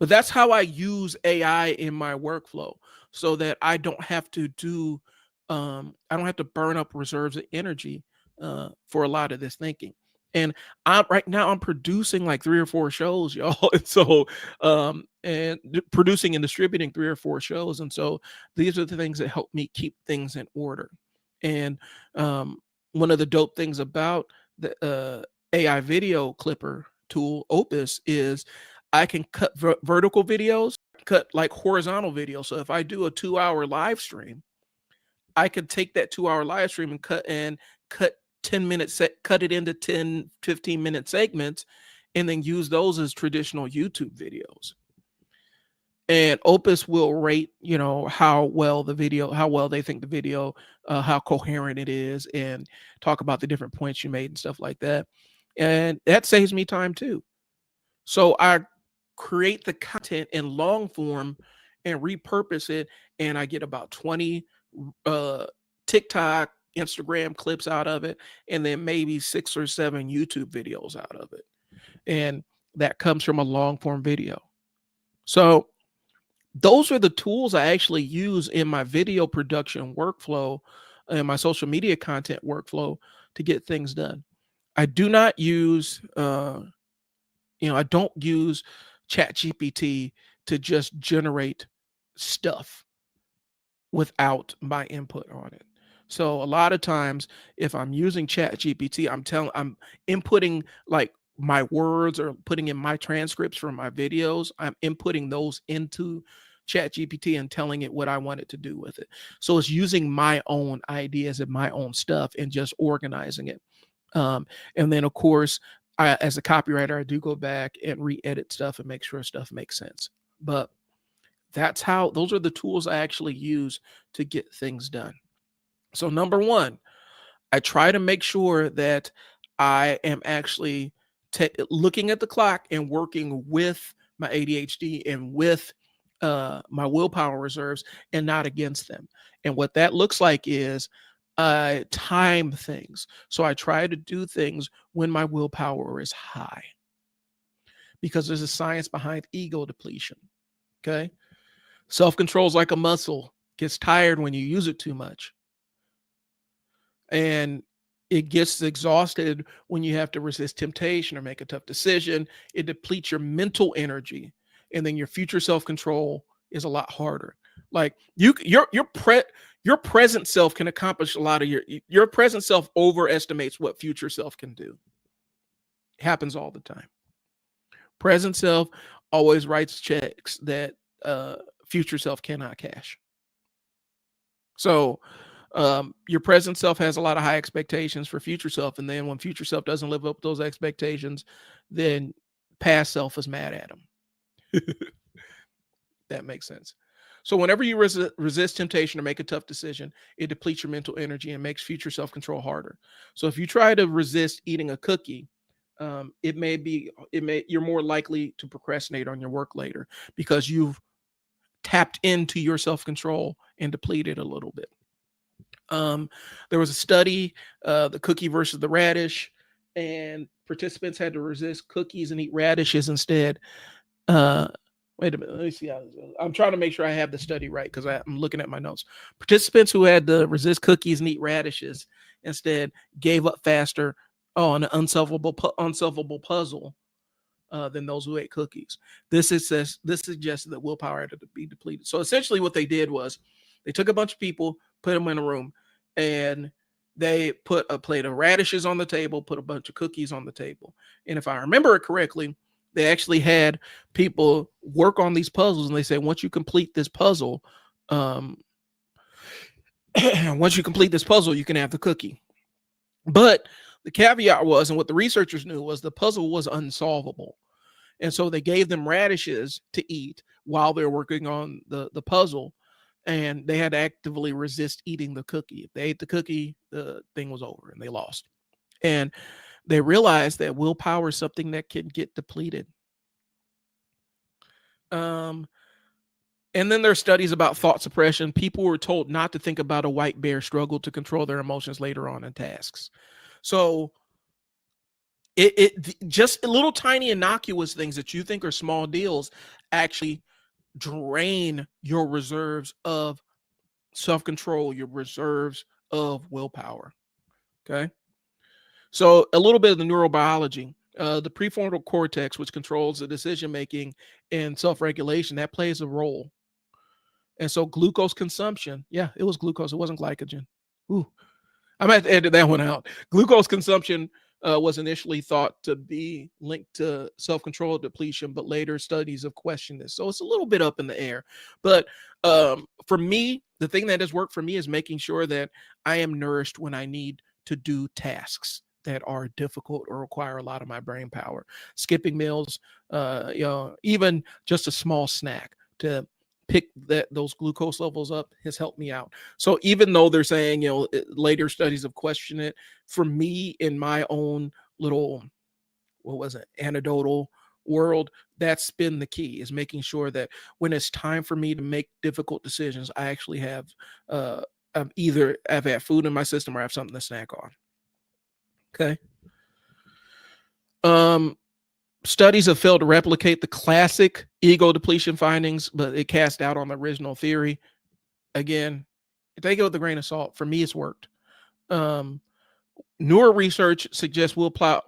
But that's how I use AI in my workflow so that I don't have to do, I don't have to burn up reserves of energy for a lot of this thinking. And right now I'm producing like 3 or 4 shows, y'all. And so, producing and distributing 3 or 4 shows. And so these are the things that help me keep things in order. And um, one of the dope things about the AI video clipper tool, Opus, is I can cut vertical videos, cut like horizontal videos. So if I do a 2 hour live stream, I could take that 2 hour live stream and cut 10 minutes, cut it into 10, 15-minute segments, and then use those as traditional YouTube videos. And Opus will rate, how well they think the video, how coherent it is, and talk about the different points you made and stuff like that. And that saves me time too. So I create the content in long form and repurpose it, and I get about 20 TikTok, Instagram clips out of it, and then maybe 6 or 7 YouTube videos out of it. And that comes from a long form video. So those are the tools I actually use in my video production workflow and my social media content workflow to get things done. I do not use, I don't use ChatGPT to just generate stuff without my input on it. So a lot of times, if I'm using ChatGPT, I'm inputting like my words or putting in my transcripts from my videos. I'm inputting those into ChatGPT and telling it what I want it to do with it. So it's using my own ideas and my own stuff and just organizing it. And then, of course, as a copywriter, I do go back and re-edit stuff and make sure stuff makes sense. But those are the tools I actually use to get things done. So number one, I try to make sure that I am actually looking at the clock and working with my ADHD and with my willpower reserves and not against them. And what that looks like is time things. So I try to do things when my willpower is high, because there's a science behind ego depletion. Okay. Self-control is like a muscle, gets tired when you use it too much. And it gets exhausted when you have to resist temptation or make a tough decision. It depletes your mental energy, and then your future self-control is a lot harder. Like your present self can accomplish a lot of your present self overestimates what future self can do. It happens all the time. Present self always writes checks that future self cannot cash. So your present self has a lot of high expectations for future self, and then when future self doesn't live up to those expectations, then past self is mad at him. That makes sense. So whenever you resist temptation or make a tough decision, it depletes your mental energy and makes future self-control harder. So if you try to resist eating a cookie, you're more likely to procrastinate on your work later because you've tapped into your self-control and depleted a little bit. There was a study, the cookie versus the radish, and participants had to resist cookies and eat radishes instead. Wait a minute. Let me see how this goes. I'm trying to make sure I have the study right because I'm looking at my notes. Participants who had to resist cookies and eat radishes instead gave up faster on an unsolvable puzzle than those who ate cookies. This suggested that willpower had to be depleted. So essentially what they did was they took a bunch of people, put them in a room, and they put a plate of radishes on the table, put a bunch of cookies on the table. And if I remember it correctly, they actually had people work on these puzzles, and they say, once you complete this puzzle, you can have the cookie. But the caveat was, and what the researchers knew was, the puzzle was unsolvable. And so they gave them radishes to eat while they were working on the puzzle, and they had to actively resist eating the cookie. If they ate the cookie, the thing was over and they lost. And they realized that willpower is something that can get depleted. And then there are studies about thought suppression. People were told not to think about a white bear struggle to control their emotions later on in tasks. So Just little tiny innocuous things that you think are small deals actually drain your reserves of self-control, your reserves of willpower. Okay. So a little bit of the neurobiology, the prefrontal cortex, which controls the decision making and self-regulation, that plays a role. And so glucose consumption, yeah, it was glucose, it wasn't glycogen. Ooh, I might have to edit that one out. Glucose consumption was initially thought to be linked to self-control depletion, but later studies have questioned this. So it's a little bit up in the air. But for me, the thing that has worked for me is making sure that I am nourished when I need to do tasks that are difficult or require a lot of my brain power. Skipping meals, even just a small snack to pick those glucose levels up has helped me out. So even though they're saying, later studies have questioned it, for me in my own little, what was it, anecdotal world, that's been the key, is making sure that when it's time for me to make difficult decisions, I actually have, I've had food in my system or I have something to snack on. Okay. Studies have failed to replicate the classic ego depletion findings, but it cast doubt on the original theory. Again, take it with a grain of salt. For me, it's worked. Newer research suggests willpower